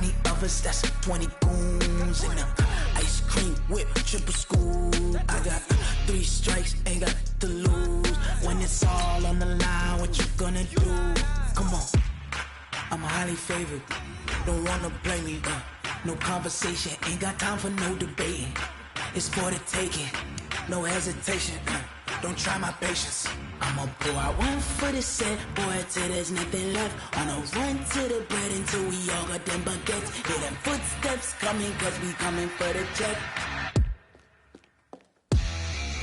20 of us, that's 20 goons. And ice cream whip, triple scoop. I got 3 strikes, ain't got to lose. When it's all on the line, what you gonna do? Come on, I'm highly favored. Don't wanna blame me, no conversation, ain't got time for no debating. It's for the taking, no hesitation, don't try my patience. I'ma pour out one for the set, boy, till there's nothing left. On a run to the bread until we all got them baguettes. Hear them footsteps coming, cause we coming for the check.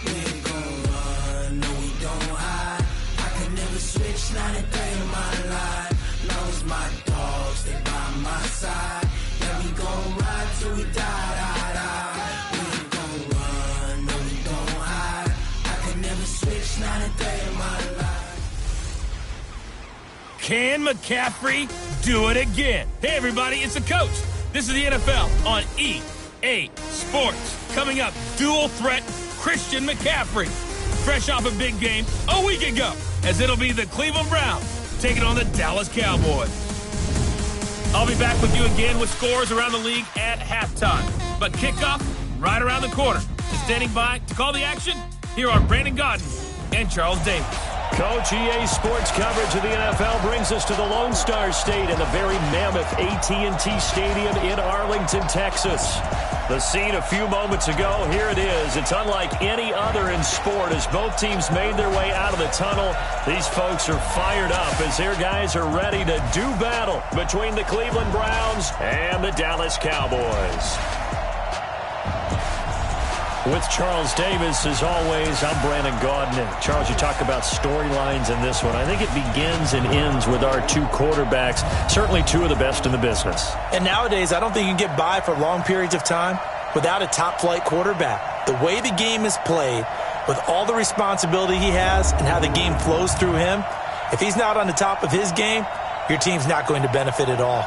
We ain't gon' run, no we don't hide. I can never switch, not a day in my life. Long as my dogs, they by my side. Yeah, we gon' ride till we die, die, die. We ain't gon' run, no we don't hide. I can never switch, not a day in my life. Can McCaffrey do it again? Hey, everybody, it's the coach. This is the NFL on EA Sports. Coming up, dual threat Christian McCaffrey. Fresh off a big game a week ago, as it'll be the Cleveland Browns taking on the Dallas Cowboys. I'll be back with you again with scores around the league at halftime. But kickoff right around the corner. And standing by to call the action, here are Brandon Gaudin and Charles Davis. Coach, EA Sports coverage of the NFL brings us to the Lone Star State in the very mammoth AT&T Stadium in Arlington, Texas. The scene a few moments ago, here it is. It's unlike any other in sport as both teams made their way out of the tunnel. These folks are fired up as their guys are ready to do battle between the Cleveland Browns and the Dallas Cowboys. With Charles Davis, as always, I'm Brandon Gaudin. Charles, you talk about storylines in this one. I think it begins and ends with our 2 quarterbacks, certainly 2 of the best in the business. And nowadays, I don't think you can get by for long periods of time without a top-flight quarterback. The way the game is played, with all the responsibility he has and how the game flows through him, if he's not on the top of his game, your team's not going to benefit at all.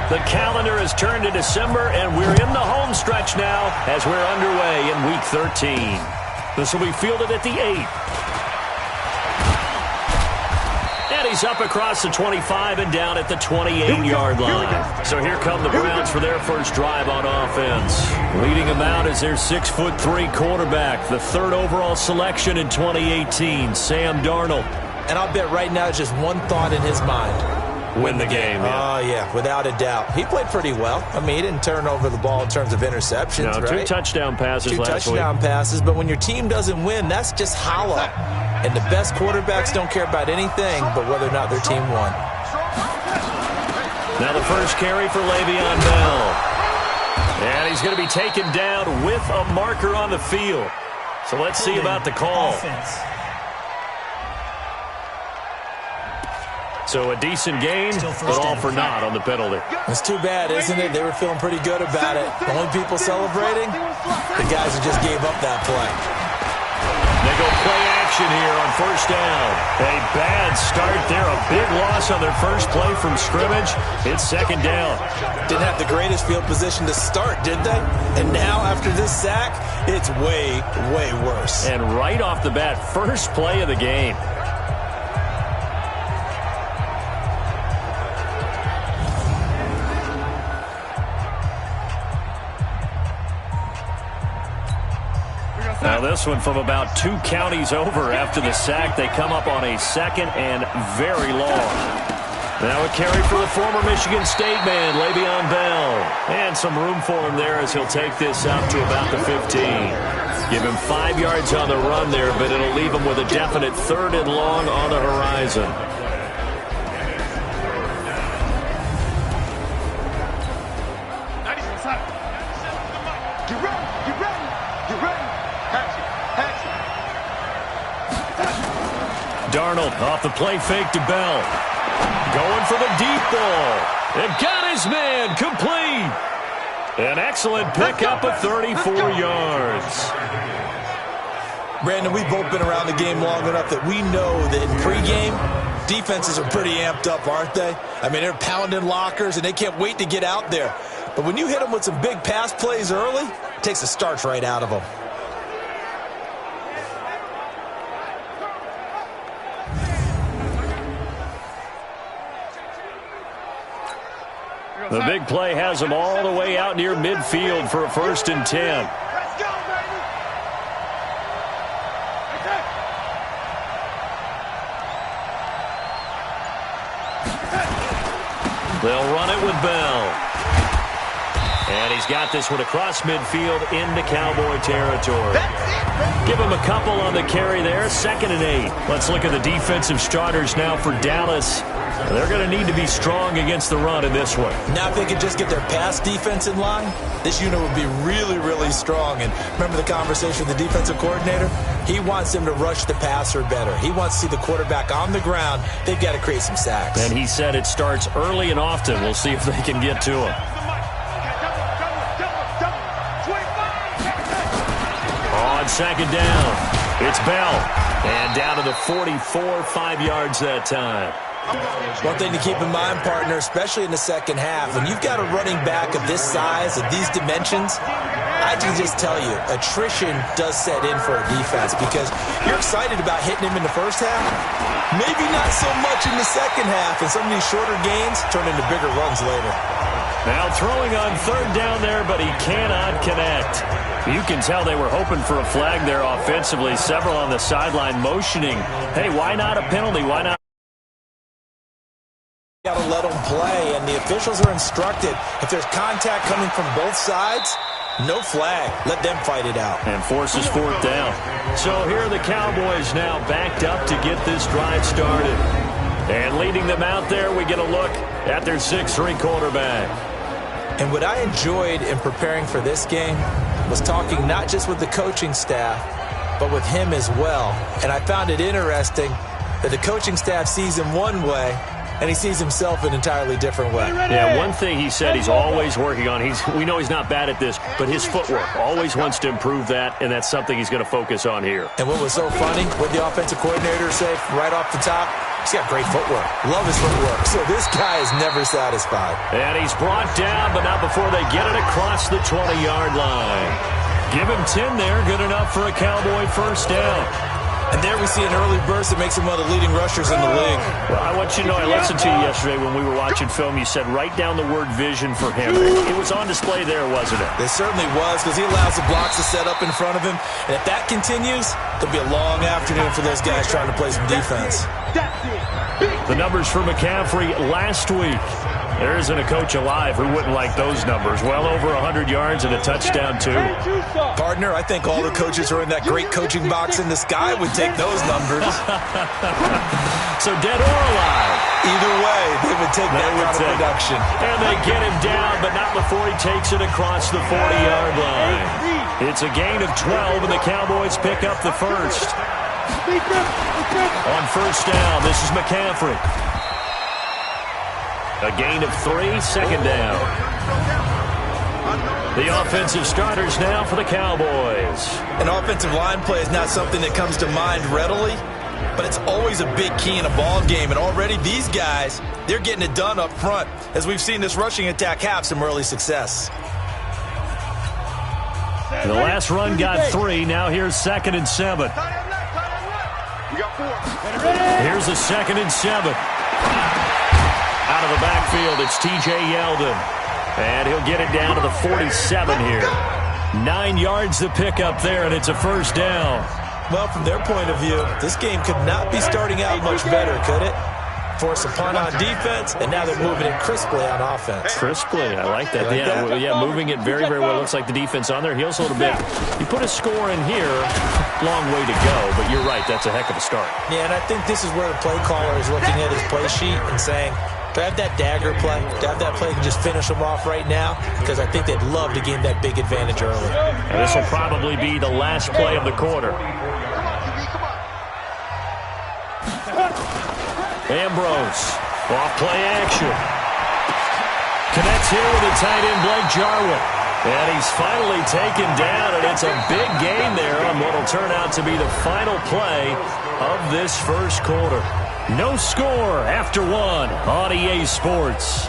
The calendar has turned to December, and we're in the home stretch now as we're underway in Week 13. This will be fielded at the 8. And he's up across the 25 and down at the 28-yard line. So here come the Browns for their first drive on offense. Leading them out is their 6'3" quarterback, the 3rd overall selection in 2018, Sam Darnold. And I'll bet right now it's just one thought in his mind. Win the game. Oh, yeah, without a doubt. He played pretty well. I mean, he didn't turn over the ball in terms of interceptions, no, right? 2 touchdown passes last week. 2 touchdown passes, but when your team doesn't win, that's just hollow. And the best quarterbacks don't care about anything but whether or not their team won. Now the first carry for Le'Veon Bell. And he's going to be taken down with a marker on the field. So let's see about the call. So a decent gain, but all for naught on the penalty. It's too bad, isn't it? They were feeling pretty good about it. The only people celebrating, the guys who just gave up that play. They go play action here on first down. A bad start there, a big loss on their first play from scrimmage. It's second down. Didn't have the greatest field position to start, did they? And now, after this sack, it's way, way worse. And right off the bat, first play of the game. Now this one from about 2 counties over after the sack. They come up on a second and very long. Now a carry for the former Michigan State man, Le'Veon Bell. And some room for him there as he'll take this out to about the 15. Give him 5 yards on the run there, but it'll leave him with a definite 3rd and long on the horizon. Darnold off the play fake to Bell. Going for the deep ball. And got his man complete. An excellent pickup of 34 yards. Brandon, we've both been around the game long enough that we know that in pregame, defenses are pretty amped up, aren't they? I mean, they're pounding lockers, and they can't wait to get out there. But when you hit them with some big pass plays early, it takes the starch right out of them. The big play has them all the way out near midfield for a 1st and 10. They'll run it with Bell. And he's got this one across midfield into Cowboy territory. Give him a couple on the carry there. 2nd and 8. Let's look at the defensive starters now for Dallas. They're going to need to be strong against the run in this one. Now if they could just get their pass defense in line, this unit would be really, really strong. And remember the conversation with the defensive coordinator? He wants them to rush the passer better. He wants to see the quarterback on the ground. They've got to create some sacks. And he said it starts early and often. We'll see if they can get to him. On 2nd down, it's Bell. And down to the 44, 5 yards that time. One thing to keep in mind, partner, especially in the second half, when you've got a running back of this size, of these dimensions, I can just tell you, attrition does set in for a defense because you're excited about hitting him in the first half, maybe not so much in the second half, and some of these shorter gains turn into bigger runs later. Now throwing on 3rd down there, but he cannot connect. You can tell they were hoping for a flag there offensively. Several on the sideline motioning, hey, why not a penalty? Why not? Got to let them play, and the officials are instructed, if there's contact coming from both sides, no flag. Let them fight it out. And forces 4th down. So here are the Cowboys now backed up to get this drive started. And leading them out there, we get a look at their 6'3" quarterback. And what I enjoyed in preparing for this game was talking not just with the coaching staff, but with him as well. And I found it interesting that the coaching staff sees him one way, and he sees himself an entirely different way. Yeah, one thing he said he's always working on, we know he's not bad at this, but his footwork, always wants to improve that, and that's something he's going to focus on here. And what was so funny, what the offensive coordinator say right off the top, he's got great footwork. Love his footwork. So this guy is never satisfied. And he's brought down, but not before they get it across the 20-yard line. Give him 10 there, good enough for a Cowboy 1st down. And there we see an early burst that makes him one of the leading rushers in the league. Well, I want you to know, I listened to you yesterday when we were watching film. You said write down the word vision for him. It was on display there, wasn't it? It certainly was, because he allows the blocks to set up in front of him. And if that continues, it'll be a long afternoon for those guys trying to play some defense. The numbers for McCaffrey last week. There isn't a coach alive who wouldn't like those numbers. Well over 100 yards and a touchdown, too. Partner, I think all the coaches who are in that great coaching box in the sky would take those numbers. So dead or alive? Either way, they would take that kind of production. And they get him down, but not before he takes it across the 40-yard line. It's a gain of 12, and the Cowboys pick up the 1st. On 1st down, this is McCaffrey. A gain of 3, 2nd down. The offensive starters now for the Cowboys. An offensive line play is not something that comes to mind readily, but it's always a big key in a ball game. And already these guys, they're getting it done up front, as we've seen this rushing attack have some early success. The last run got 3. Now here's 2nd and 7. Here's a 2nd and 7. Out of the backfield, it's T.J. Yeldon. And he'll get it down to the 47 here. 9 yards to pick up there, and it's a 1st down. Well, from their point of view, this game could not be starting out much better, could it? Force a punt on defense, and now they're moving it crisply on offense. Crisply, I like that. Yeah, moving it very, very well. Looks like the defense on their heels a little bit. You put a score in here, long way to go, but you're right, that's a heck of a start. Yeah, and I think this is where the play caller is looking at his play sheet and saying, do I have that dagger play? Do I have that play that can just finish them off right now? Because I think they'd love to gain that big advantage early. And this will probably be the last play of the quarter. Ambrose, off play action. Connects here with a tight end, Blake Jarwin. And he's finally taken down, and it's a big gain there on what will turn out to be the final play of this first quarter. No score after one on EA Sports.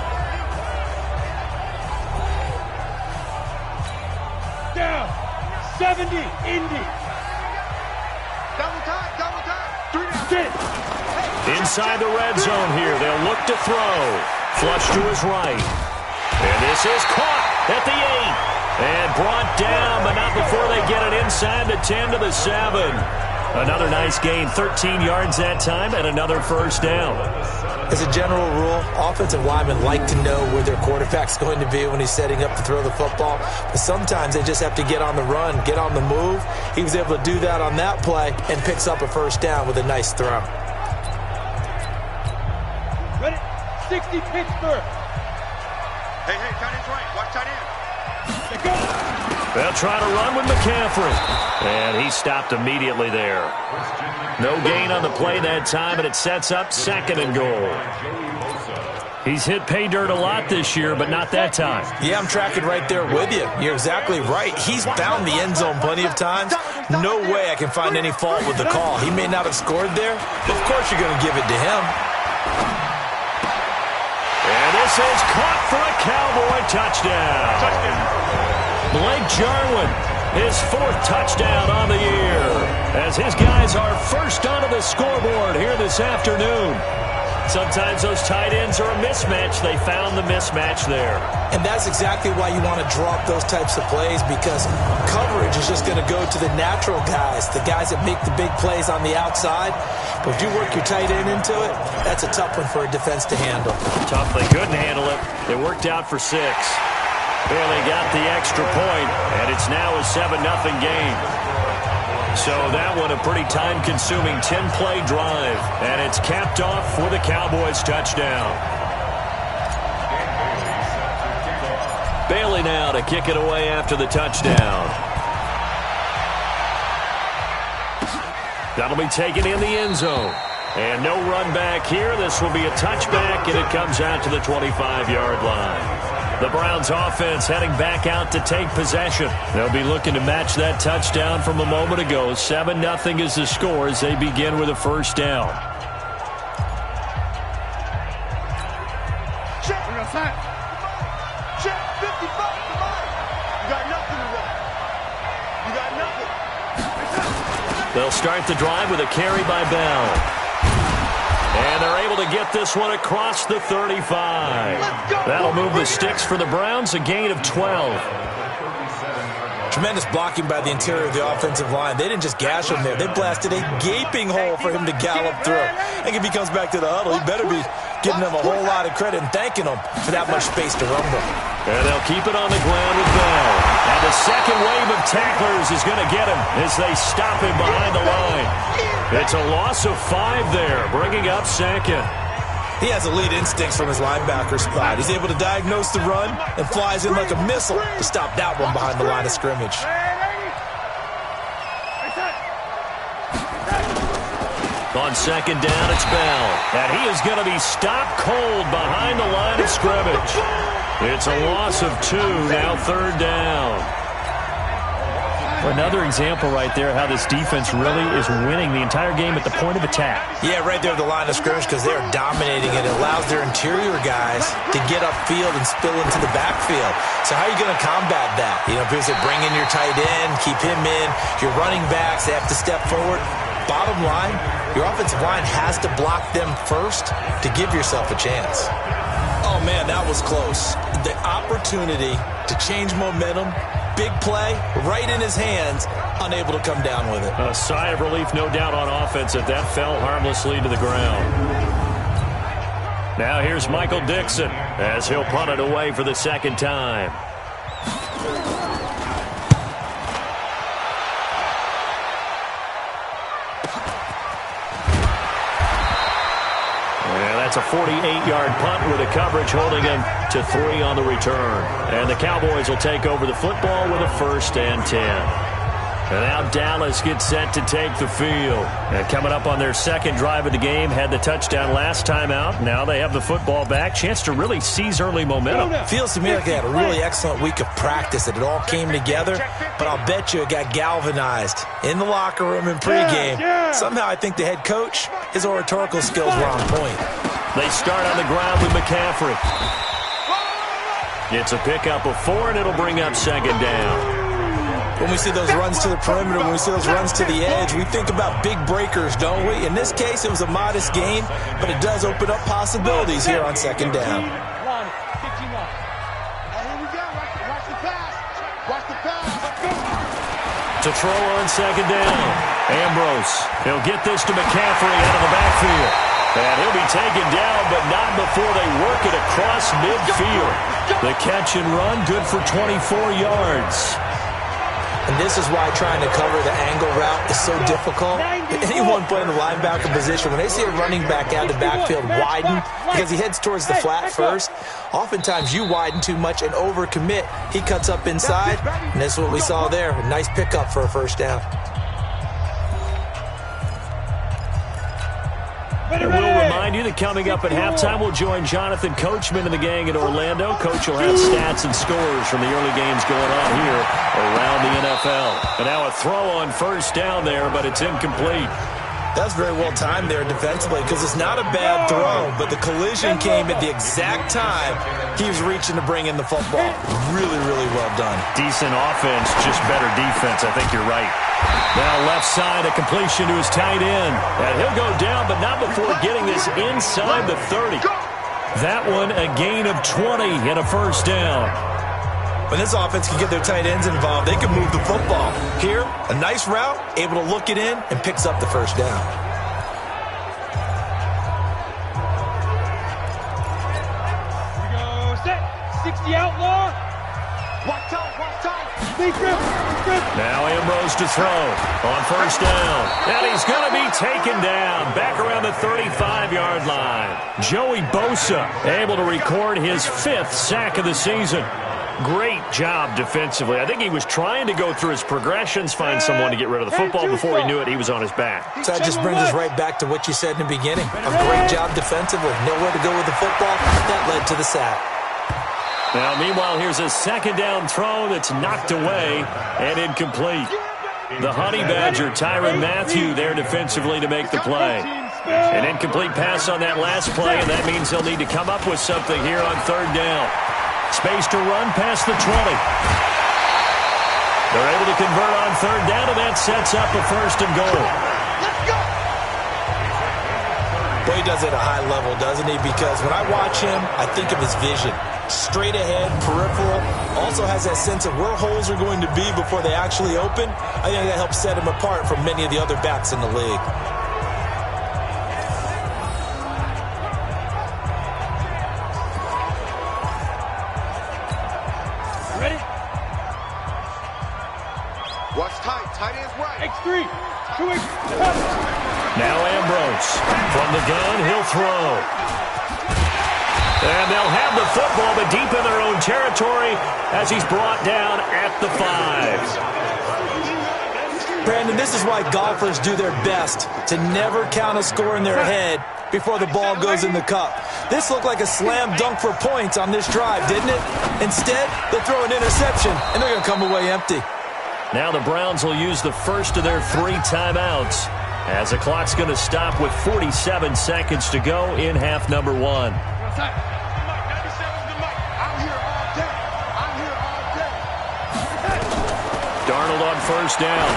Down, 70, Indy. Double time. 3 down. Inside the red zone here, they'll look to throw. Flush to his right. And this is caught at the 8. And brought down, but not before they get it inside the 10 to the 7. Another nice gain, 13 yards that time, and another first down. As a general rule, offensive linemen like to know where their quarterback's going to be when he's setting up to throw the football. But sometimes they just have to get on the run, get on the move. He was able to do that on that play and picks up a first down with a nice throw. Ready? 60 Pittsburgh. Hey, tight end's right. Watch tight end. They'll try to run with McCaffrey. And he stopped immediately there. No gain on the play that time, and it sets up 2nd and goal. He's hit pay dirt a lot this year, but not that time. Yeah, I'm tracking right there with you. You're exactly right. He's found the end zone plenty of times. No way I can find any fault with the call. He may not have scored there, but of course you're going to give it to him. And this is caught for a Cowboy touchdown. Blake Jarwin, his 4th touchdown on the year, as his guys are first onto the scoreboard here this afternoon. Sometimes those tight ends are a mismatch. They found the mismatch there. And that's exactly why you want to draw up those types of plays, because coverage is just going to go to the natural guys, the guys that make the big plays on the outside. But if you work your tight end into it, that's a tough one for a defense to handle. Tough. They couldn't handle it. It worked out for 6. Barely got the extra point, and it's now a 7-0 game. So that one a pretty time-consuming 10-play drive, and it's capped off for the Cowboys touchdown. Bailey now to kick it away after the touchdown. That'll be taken in the end zone. And no run back here. This will be a touchback, and it comes out to the 25-yard line. The Browns offense heading back out to take possession. They'll be looking to match that touchdown from a moment ago. 7-0 is the score as they begin with a first down. Check. 55. Come on. You got nothing to run. You got nothing. They'll start the drive with a carry by Bell. And they're able to get this one across the 35. That'll move the sticks for the Browns, a gain of 12. Tremendous blocking by the interior of the offensive line. They didn't just gash him there. They blasted a gaping hole for him to gallop through. I think if he comes back to the huddle, he better be giving them a whole lot of credit and thanking them for that much space to rumble. And they'll keep it on the ground with Bell. And the second wave of tacklers is going to get him as they stop him behind the line. It's a loss of 5 there, bringing up 2nd. He has elite instincts from his linebacker spot. He's able to diagnose the run and flies in like a missile to stop that one behind the line of scrimmage. On 2nd down, it's Bell. And he is going to be stopped cold behind the line of scrimmage. It's a loss of 2, now 3rd down. Another example right there how this defense really is winning the entire game at the point of attack. Yeah, right there at the line of scrimmage because they are dominating it. It allows their interior guys to get upfield and spill into the backfield. So how are you going to combat that? You know, because they bring in your tight end, keep him in. Your running backs, they have to step forward. Bottom line, your offensive line has to block them first to give yourself a chance. Oh, man, that was close. The opportunity to change momentum, big play, right in his hands, unable to come down with it. A sigh of relief, no doubt, on offense that fell harmlessly to the ground. Now here's Michael Dixon as he'll punt it away for the 2nd time. That's a 48-yard punt with a coverage holding him to 3 on the return. And the Cowboys will take over the football with a 1st and 10. And now Dallas gets set to take the field. And coming up on their second drive of the game, had the touchdown last time out. Now they have the football back. Chance to really seize early momentum. Feels to me like they had a really excellent week of practice, and it all came together. But I'll bet you it got galvanized in the locker room in pregame. Somehow I think the head coach, his oratorical skills were on point. They start on the ground with McCaffrey. It's a pickup of 4, and it'll bring up second down. When we see those runs to the perimeter, when we see those runs to the edge, we think about big breakers, don't we? In this case, it was a modest gain, but it does open up possibilities here on second down. Here we go. Watch the pass. Watch the pass. Let's go. To throw on second down. Ambrose. He'll get this to McCaffrey out of the backfield. And he'll be taken down, but not before they work it across midfield. The catch and run, good for 24 yards. And this is why trying to cover the angle route is so difficult. Anyone playing the linebacker position, when they see a running back out of the backfield widen because he heads towards the flat first, oftentimes you widen too much and overcommit. He cuts up inside, and that's what we saw there. A nice pickup for a first down. And we'll remind you that coming up at halftime, we'll join Jonathan Coachman and the gang in Orlando. Coach will have stats and scores from the early games going on here around the NFL. And now a throw on first down there, but it's incomplete. That's very well timed there defensively because it's not a bad throw, but the collision came at the exact time he was reaching to bring in the football. Really, really well done. Decent offense, just better defense. I think you're right. Now left side, a completion to his tight end. And he'll go down, but not before getting this inside the 30. That one a gain of 20 and a first down. When this offense can get their tight ends involved, they can move the football. Here, a nice route, able to look it in, and picks up the first down. Here we go. Set. 60 outlaw. Watch out. Watch out. Big grip. Now Ambrose to throw on first down. And he's going to be taken down back around the 35-yard line. Joey Bosa able to record his 5th sack of the season. Great job defensively. I think he was trying to go through his progressions, find someone to get rid of the football. Before he knew it, he was on his back. So that just brings us right back to what you said in the beginning. A great job defensively. Nowhere to go with the football. That led to the sack. Now, meanwhile, here's a second down throw that's knocked away and incomplete. The Honey Badger, Tyrann Mathieu, there defensively to make the play. An incomplete pass on that last play, and that means they'll need to come up with something here on third down. Space to run past the 20. They're able to convert on third down, and that sets up a first and goal. Well, he does it at a high level, doesn't he? Because when I watch him, I think of his vision. Straight ahead, peripheral. Also has that sense of where holes are going to be before they actually open. I think that helps set him apart from many of the other backs in the league. Ready? Watch tight. Tight ends right. X3. 2X. Now Ambrose. From the gun, he'll throw. And they'll have the football, but deep in their own territory as he's brought down at the 5. Brandon, this is why golfers do their best to never count a score in their head before the ball goes in the cup. This looked like a slam dunk for points on this drive, didn't it? Instead, they throw an interception, and they're going to come away empty. Now the Browns will use the first of their 3 timeouts as the clock's going to stop with 47 seconds to go in half number 1. Darnold on first down.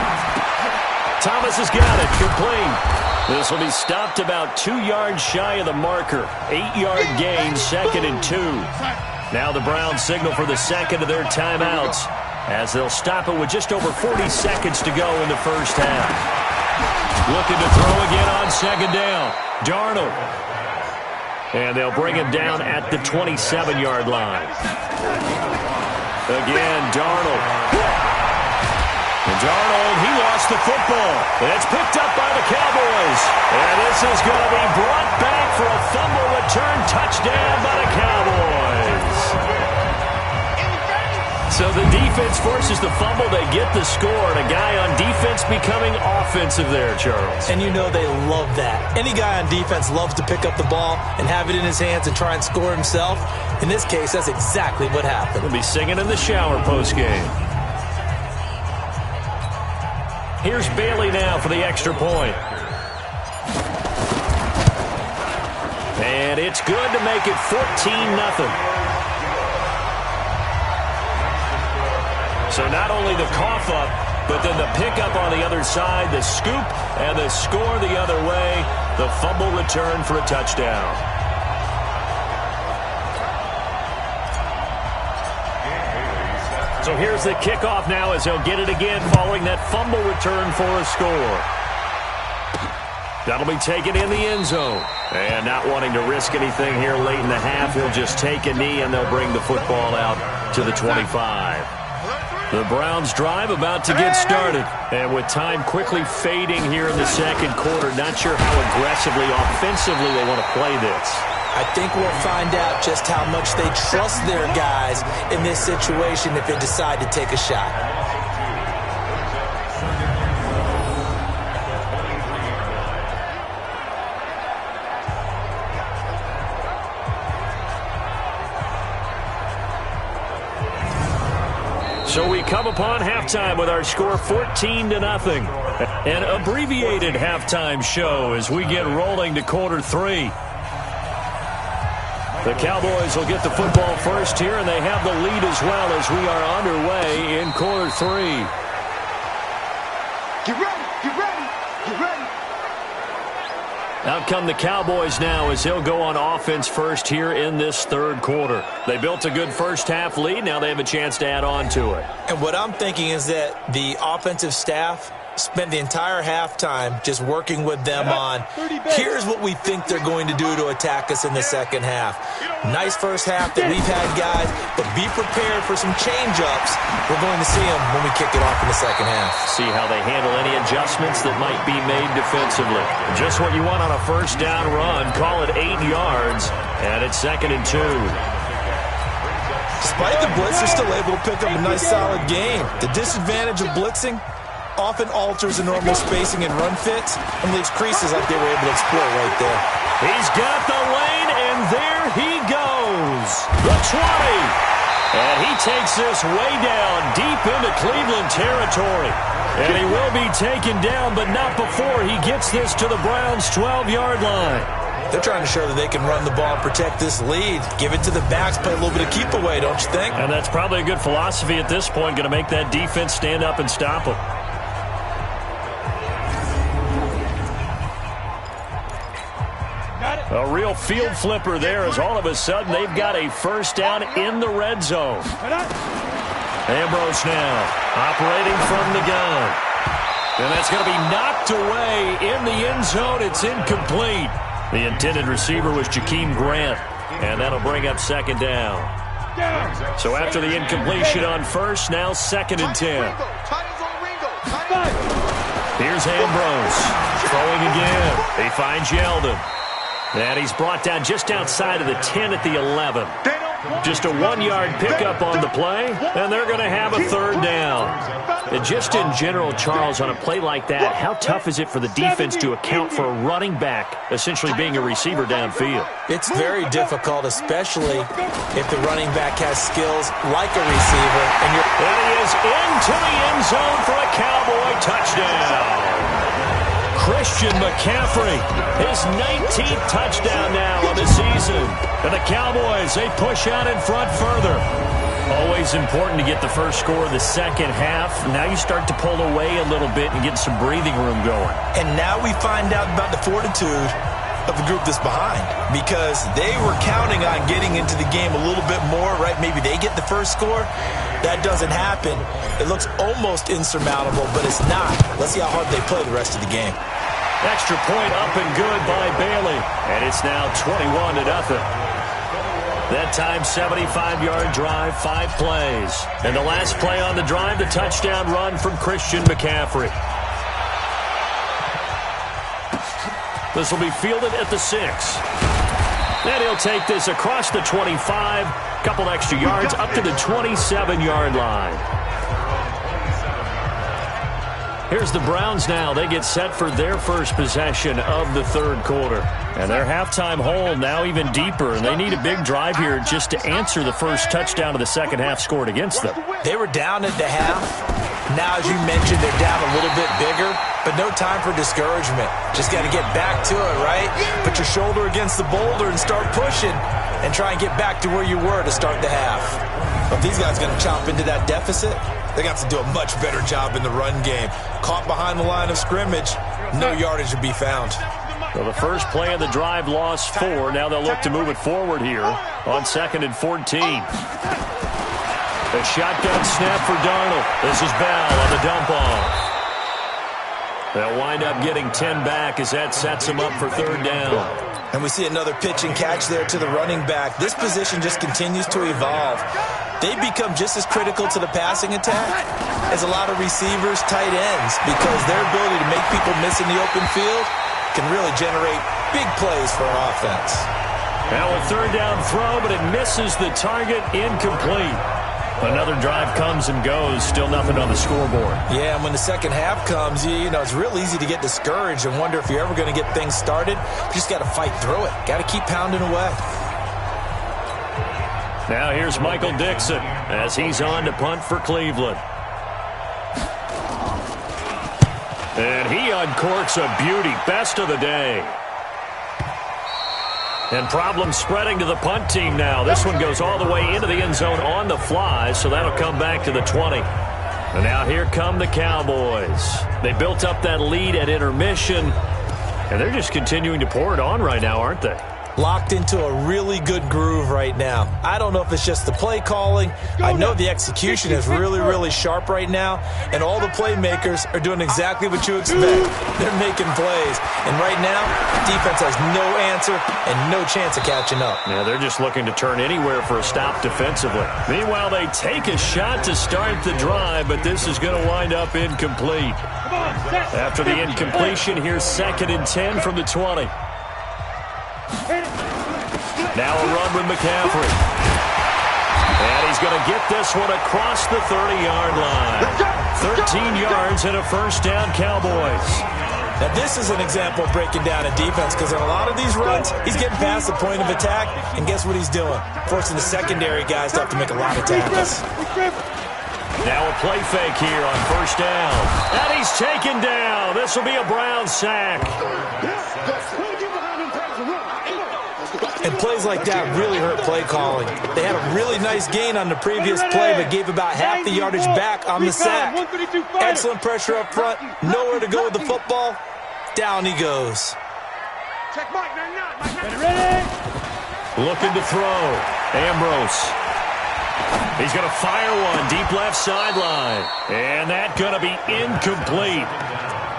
Thomas has got it. Complete. This will be stopped about 2 yards shy of the marker. 8-yard gain, 2nd and 2. Now the Browns signal for the second of their timeouts as they'll stop it with just over 40 seconds to go in the first half. Looking to throw again on second down. Darnold. And they'll bring him down at the 27-yard line. Again, Darnold. And Darnold, he lost the football. And it's picked up by the Cowboys. And this is going to be brought back for a fumble return touchdown by the Cowboys. So the defense forces the fumble. They get the score. And a guy on defense becoming offensive there, Charles. And you know they love that. Any guy on defense loves to pick up the ball and have it in his hands and try and score himself. In this case, that's exactly what happened. He'll be singing in the shower postgame. Here's Bailey now for the extra point. And it's good to make it 14-0. So not only the cough up, but then the pickup on the other side, the scoop, and the score the other way, the fumble return for a touchdown. So here's the kickoff now as he'll get it again following that fumble return for a score. That'll be taken in the end zone. And not wanting to risk anything here late in the half, he'll just take a knee and they'll bring the football out to the 25. The Browns drive about to get started. And with time quickly fading here in the second quarter, not sure how aggressively, offensively they want to play this. I think we'll find out just how much they trust their guys in this situation if they decide to take a shot. So we come upon halftime with our score 14-0. An abbreviated halftime show as we get rolling to quarter 3. The Cowboys will get the football first here, and they have the lead as well as we are underway in quarter 3. Get ready, get ready, get ready. Out come the Cowboys now as they'll go on offense first here in this third quarter. They built a good first half lead. Now they have a chance to add on to it. And what I'm thinking is that the offensive staff spent the entire halftime just working with them on, here's what we think they're going to do to attack us in the second half. Nice first half that we've had, guys, but be prepared for some change-ups. We're going to see them when we kick it off in the second half. See how they handle any adjustments that might be made defensively. Just what you want on a first down run. Call it 8 yards, and it's 2nd and 2. Despite the blitz, they're still able to pick up a nice solid game. The disadvantage of blitzing often alters the normal spacing and run fits and leaves creases like they were able to exploit right there. He's got the lane, and there he goes. The 20. And he takes this way down deep into Cleveland territory. And he will be taken down, but not before he gets this to the Browns' 12-yard line. They're trying to show that they can run the ball and protect this lead. Give it to the backs, play a little bit of keep away, don't you think? And that's probably a good philosophy at this point, going to make that defense stand up and stop them. A real field flipper there as all of a sudden they've got a first down in the red zone. Ambrose now operating from the gun. And that's going to be knocked away in the end zone. It's incomplete. The intended receiver was Jakeem Grant. And that'll bring up second down. So after the incompletion on first, now 2nd and 10. Here's Ambrose. Throwing again. They find Yeldon. And he's brought down just outside of the 10 at the 11. Just a 1-yard pickup on the play, and they're going to have a third down. And just in general, Charles, on a play like that, how tough is it for the defense to account for a running back essentially being a receiver downfield? It's very difficult, especially if the running back has skills like a receiver. And he is into the end zone for a Cowboy touchdown. Christian McCaffrey, his 19th touchdown now of the season. And the Cowboys, they push out in front further. Always important to get the first score of the second half. Now you start to pull away a little bit and get some breathing room going. And now we find out about the fortitude of the group that's behind, because they were counting on getting into the game a little bit more, right? Maybe they get the first score. That doesn't happen. It looks almost insurmountable, but it's not. Let's see how hard they play the rest of the game. Extra point up and good by Bailey. And it's now 21-0. That time, 75-yard drive, 5 plays. And the last play on the drive, the touchdown run from Christian McCaffrey. This will be fielded at the 6. And he'll take this across the 25, couple extra yards up to the 27-yard line. Here's the Browns now. They get set for their first possession of the third quarter. And their halftime hole now even deeper, and they need a big drive here just to answer the first touchdown of the second half scored against them. They were down at the half. Now, as you mentioned, they're down a little bit bigger, but no time for discouragement. Just got to get back to it, right? Put your shoulder against the boulder and start pushing and try and get back to where you were to start the half. If these guys are going to chop into that deficit, they got to do a much better job in the run game. Caught behind the line of scrimmage, no yardage to be found. Well, the first play of the drive lost 4. Now they'll look to move it forward here on 2nd and 14. A shotgun snap for Darnold. This is Bell on the dump off. They'll wind up getting 10 back as that sets them up for third down. And we see another pitch and catch there to the running back. This position just continues to evolve. They become just as critical to the passing attack as a lot of receivers, tight ends, because their ability to make people miss in the open field can really generate big plays for an offense. Now a third down throw, but it misses the target, incomplete. Another drive comes and goes, still nothing on the scoreboard. Yeah, and when the second half comes, you know, it's real easy to get discouraged and wonder if you're ever going to get things started. You just got to fight through it. Got to keep pounding away. Now here's Michael Dixon as he's on to punt for Cleveland. And he uncorks a beauty. Best of the day. And problems spreading to the punt team now. This one goes all the way into the end zone on the fly, so that'll come back to the 20. And now here come the Cowboys. They built up that lead at intermission, and they're just continuing to pour it on right now, aren't they? Locked into a really good groove right now. I don't know if it's just the play calling. I know the execution is really, really sharp right now, and all the playmakers are doing exactly what you expect. They're making plays, and right now, defense has no answer and no chance of catching up. Yeah, they're just looking to turn anywhere for a stop defensively. Meanwhile, they take a shot to start the drive, but this is going to wind up incomplete. After the incompletion, here's 2nd and 10 from the 20. Now a run with McCaffrey. And he's going to get this one across the 30-yard line. 13 yards and a first down, Cowboys. Now this is an example of breaking down a defense, because in a lot of these runs, he's getting past the point of attack, and guess what he's doing? Forcing the secondary guys to have to make a lot of tackles. Now a play fake here on first down. And he's taken down. This will be a Brown sack. And plays like that really hurt play calling. They had a really nice gain on the previous play, but gave about half the yardage back on the sack. Excellent pressure up front. Nowhere to go with the football. Down he goes. Looking to throw. Ambrose. He's going to fire one deep left sideline. And that's going to be incomplete.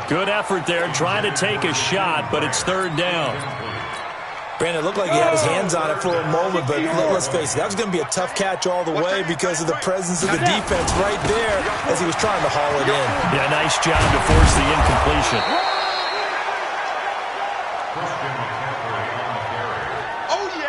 Good effort there trying to take a shot, but it's third down. Brandon, it looked like he had his hands on it for a moment, but let's face it, that was going to be a tough catch all the way because of the presence of the defense right there as he was trying to haul it in. Yeah, nice job to force the incompletion.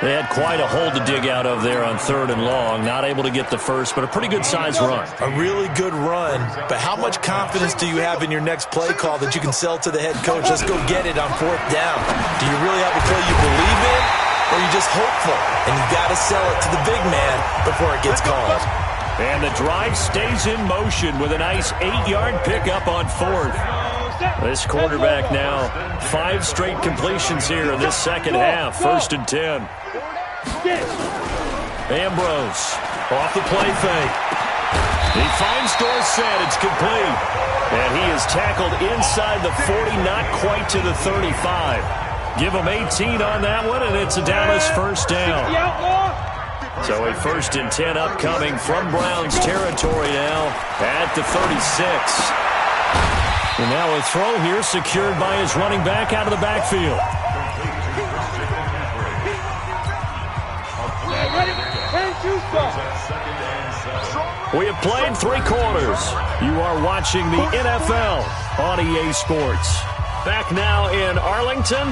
They had quite a hole to dig out of there on 3rd and long. Not able to get the first, but a pretty good-sized run. A really good run, but how much confidence do you have in your next play call that you can sell to the head coach? Let's go get it on 4th down. Do you really have a play you believe in, or are you just hopeful? And you got to sell it to the big man before it gets called. And the drive stays in motion with a nice 8-yard pickup on 4th. This quarterback now, 5 straight completions here in this second half. 1st and 10. Ambrose off the play fake. He finds Dorsett. It's complete. And he is tackled inside the 40, not quite to the 35. Give him 18 on that one, and it's a Dallas first down. So a 1st and 10 upcoming from Browns territory now at the 36. And now a throw here secured by his running back out of the backfield. We have played 3 quarters. You are watching the NFL on EA Sports. Back now in Arlington.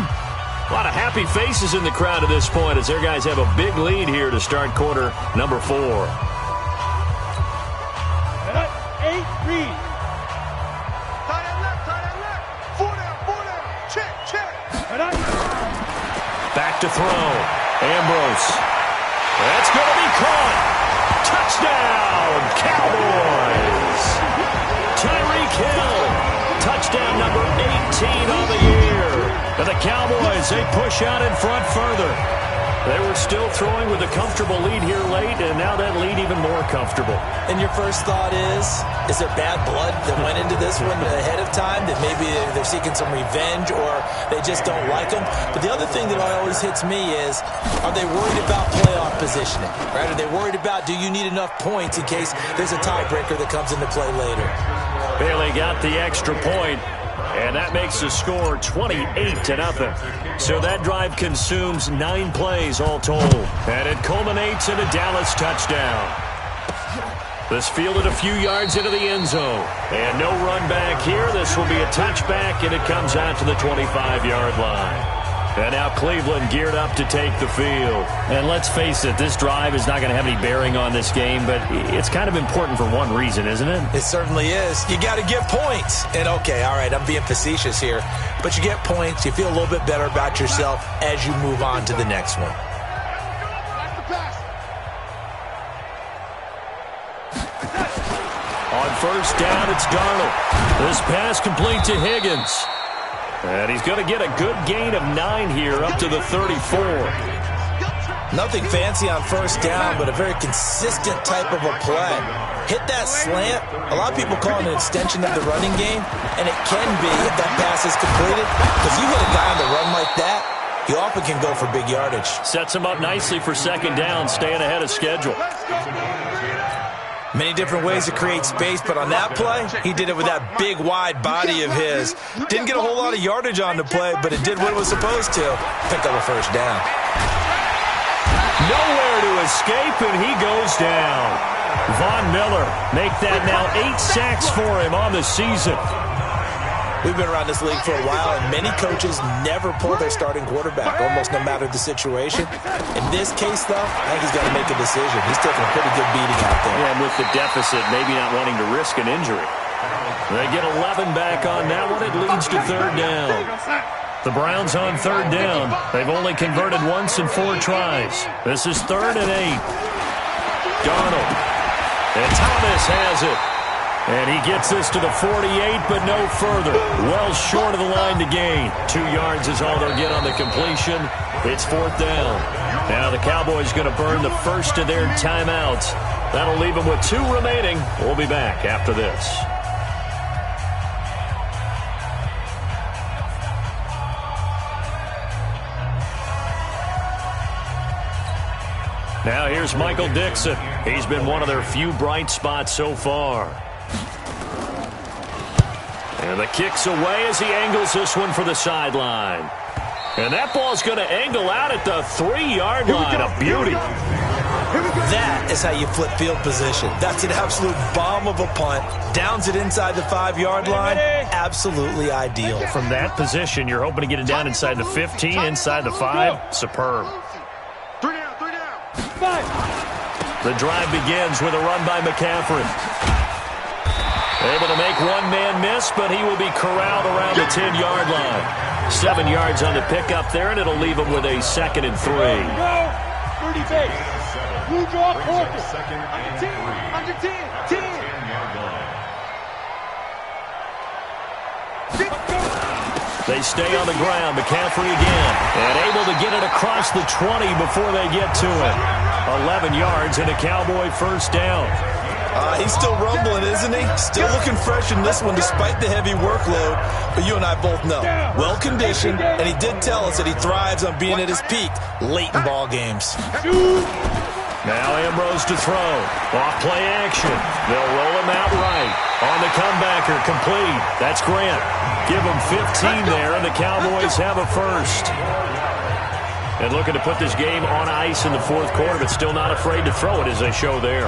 A lot of happy faces in the crowd at this point as their guys have a big lead here to start quarter number 4. 8, read. Tight end left. 4 down. Check. Back to throw. Ambrose. That's going to be caught. Touchdown, Cowboys. Tyreek Hill. Touchdown number 18 on the year. And the Cowboys, they push out in front further. They were still throwing with a comfortable lead here late, and now that lead even more comfortable. And your first thought is there bad blood that went into this one ahead of time, that maybe they're seeking some revenge or they just don't like them? But the other thing that always hits me is, are they worried about playoff positioning? Right? Are they worried about, do you need enough points in case there's a tiebreaker that comes into play later? Bailey got the extra point, and that makes the score 28-0. So that drive consumes 9 plays all told, and it culminates in a Dallas touchdown. This fielded a few yards into the end zone, and no run back here. This will be a touchback, and it comes out to the 25-yard line. And now Cleveland geared up to take the field. And let's face it, this drive is not going to have any bearing on this game, but it's kind of important for one reason, isn't it? It certainly is. You got to get points. And okay, all right, I'm being facetious here, but you get points, you feel a little bit better about yourself as you move on to the next one. On first down, it's Darnold. This pass complete to Higgins. And he's going to get a good gain of 9 here up to the 34. Nothing fancy on first down, but a very consistent type of a play. Hit that slant. A lot of people call it an extension of the running game, and it can be if that pass is completed. Because you hit a guy on the run like that, you often can go for big yardage. Sets him up nicely for second down, staying ahead of schedule. Many different ways to create space, but on that play, he did it with that big, wide body of his. Didn't get a whole lot of yardage on the play, but it did what it was supposed to. Picked up a first down. Nowhere to escape, and he goes down. Von Miller make that now 8 sacks for him on the season. We've been around this league for a while, and many coaches never pull their starting quarterback, almost no matter the situation. In this case, though, I think he's got to make a decision. He's taking a pretty good beating out there. Yeah, and with the deficit, maybe not wanting to risk an injury. They get 11 back on that one. It leads to third down. The Browns on third down. They've only converted once in 4 tries. This is 3rd and 8. Darnold. And Thomas has it. And he gets this to the 48, but no further. Well short of the line to gain. 2 yards is all they'll get on the completion. It's 4th down. Now the Cowboys going to burn the first of their timeouts. That'll leave them with 2 remaining. We'll be back after this. Now here's Michael Dixon. He's been one of their few bright spots so far. And the kick's away as he angles this one for the sideline. And that ball's going to angle out at the 3-yard line. A beauty. That is how you flip field position. That's an absolute bomb of a punt. Downs it inside the 5-yard line. Absolutely ideal. From that position, you're hoping to get it down inside the 15, inside the 5. Superb. 3 down. The drive begins with a run by McCaffrey. Able to make one man miss, but he will be corralled around the 10-yard line. 7 yards on the pickup there, and it'll leave him with a 2nd and 3. 30 base. Blue draw, corner. Under 10. They stay on the ground. McCaffrey again. And able to get it across the 20 before they get to it. 11 yards and a Cowboy first down. He's still rumbling, isn't he? Still looking fresh in this one despite the heavy workload. But you and I both know, well-conditioned, and he did tell us that he thrives on being at his peak late in ball games. Now Ambrose to throw. Off play action. They'll roll him out right. On the comebacker, complete. That's Grant. Give him 15 there, and the Cowboys have a first. And looking to put this game on ice in the 4th quarter, but still not afraid to throw it as they show there.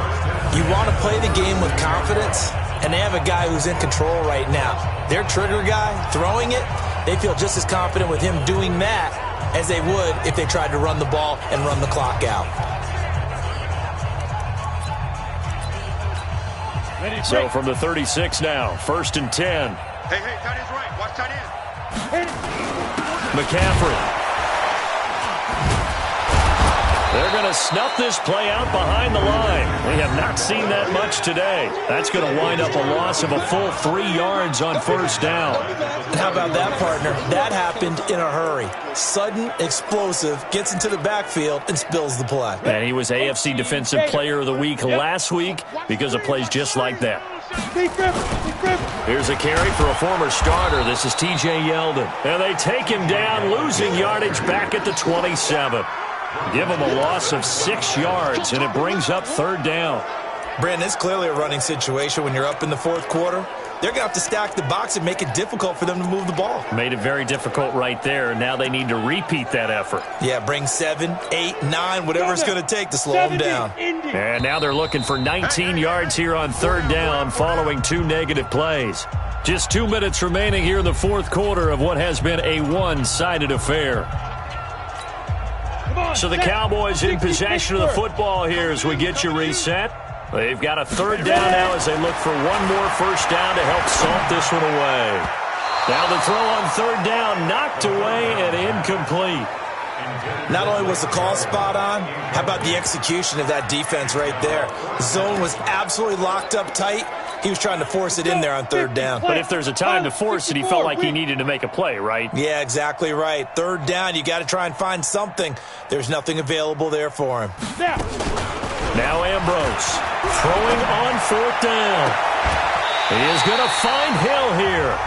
You want to play the game with confidence, and they have a guy who's in control right now. Their trigger guy, throwing it, they feel just as confident with him doing that as they would if they tried to run the ball and run the clock out. So from the 36 now, 1st and 10. Hey, tight end's right. Watch tight end. McCaffrey. They're going to snuff this play out behind the line. We have not seen that much today. That's going to wind up a loss of a full 3 yards on 1st down. How about that, partner? That happened in a hurry. Sudden, explosive, gets into the backfield and spills the play. And he was AFC Defensive Player of the Week last week because of plays just like that. Here's a carry for a former starter. This is T.J. Yeldon. And they take him down, losing yardage back at the 27. Give him a loss of 6 yards, and it brings up 3rd down. Brandon, it's clearly a running situation when you're up in the 4th quarter. They're going to have to stack the box and make it difficult for them to move the ball. Made it very difficult right there. Now they need to repeat that effort. Yeah, bring 7, 8, 9, whatever it's going to take to slow them down. And now they're looking for 19 yards here on 3rd down following 2 negative plays. Just 2 minutes remaining here in the 4th quarter of what has been a one-sided affair. So the Cowboys in possession of the football here as we get you reset. They've got a 3rd down now as they look for one more 1st down to help salt this one away. Now the throw on 3rd down, knocked away and incomplete. Not only was the call spot on, how about the execution of that defense right there? The zone was absolutely locked up tight. He was trying to force it in there on 3rd down. But if there's a time to force it, he felt like he needed to make a play, right? Yeah, exactly right. 3rd down, you got to try and find something. There's nothing available there for him. Now Ambrose throwing on 4th down. He is going to find Hill here.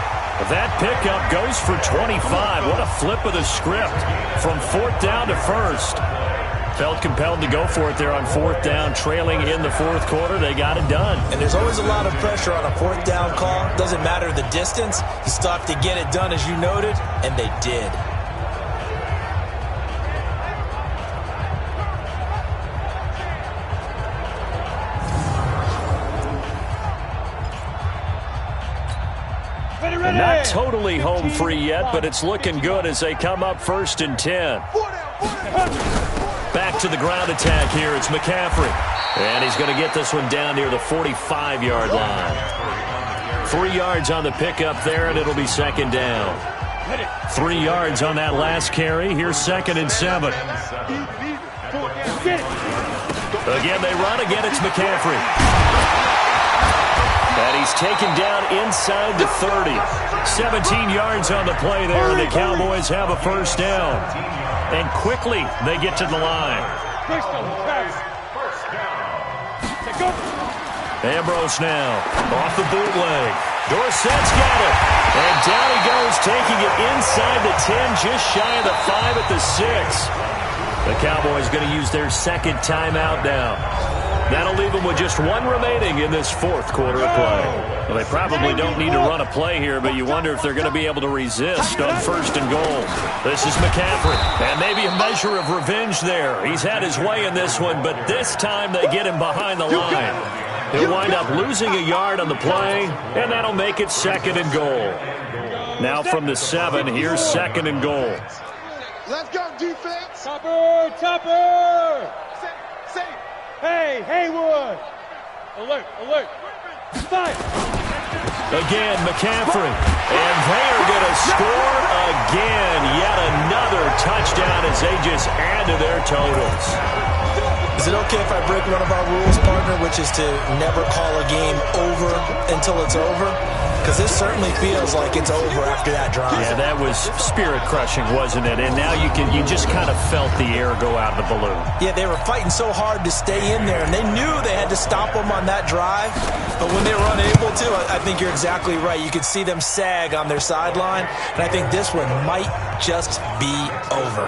That pickup goes for 25. What a flip of the script from 4th down to 1st. Felt compelled to go for it there on 4th down, trailing in the 4th quarter. They got it done. And there's always a lot of pressure on a 4th down call. Doesn't matter the distance. You still have to get it done, as you noted, and they did. And not totally home free yet, but it's looking good as they come up 1st and 10. Back to the ground attack here. It's McCaffrey. And he's going to get this one down near the 45-yard line. 3 yards on the pickup there, and it'll be 2nd down. 3 yards on that last carry. Here's 2nd and 7. Again, they run. Again, it's McCaffrey. And he's taken down inside the 30. 17 yards on the play there, and the Cowboys have a 1st down. And quickly, they get to the line. Ambrose now, off the bootleg. Dorsett's got it. And down he goes, taking it inside the 10, just shy of the 5 at the 6. The Cowboys going to use their 2nd timeout now. That'll leave them with just 1 remaining in this 4th quarter of play. Well, they probably don't need to run a play here, but you wonder if they're going to be able to resist on 1st and goal. This is McCaffrey, and maybe a measure of revenge there. He's had his way in this one, but this time they get him behind the line. He'll wind up losing a yard on the play, and that'll make it 2nd and goal. Now from the 7, here's 2nd and goal. Let's go, defense. Topper! Safe. Hey, Haywood! Alert! Fire! Again, McCaffrey. And they are going to score again. Yet another touchdown as they just add to their totals. Is it okay if I break one of our rules, partner, which is to never call a game over until it's over? Because this certainly feels like it's over after that drive. Yeah, that was spirit-crushing, wasn't it? And now you just kind of felt the air go out of the balloon. Yeah, they were fighting so hard to stay in there, and they knew they had to stop them on that drive. But when they were unable to, I think you're exactly right. You could see them sag on their sideline, and I think this one might just be over.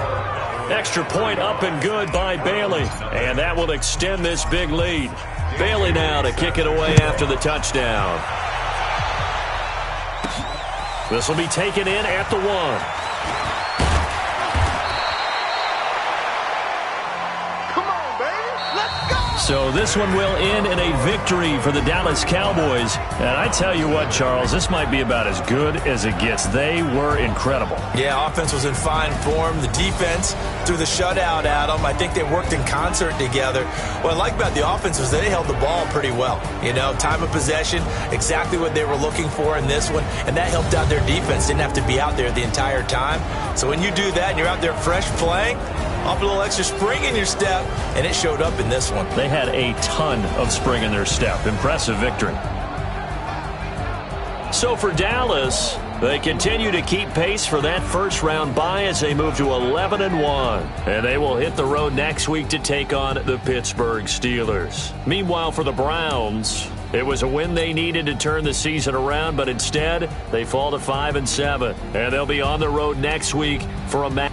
Extra point up and good by Bailey. And that will extend this big lead. Bailey now to kick it away after the touchdown. This will be taken in at the 1. Come on, baby. Let's go. So this one will end in a victory for the Dallas Cowboys. And I tell you what, Charles, this might be about as good as it gets. They were incredible. Yeah, offense was in fine form. The defense threw the shutout at them. I think they worked in concert together. What I like about the offense was they held the ball pretty well. You know, time of possession, exactly what they were looking for in this one, and that helped out their defense. Didn't have to be out there the entire time. So when you do that and you're out there fresh playing, off a little extra spring in your step, and it showed up in this one. They had a ton of spring in their step. Impressive victory. So for Dallas, they continue to keep pace for that first-round bye as they move to 11-1. And they will hit the road next week to take on the Pittsburgh Steelers. Meanwhile, for the Browns, it was a win they needed to turn the season around, but instead they fall to 5-7. And they'll be on the road next week for a match.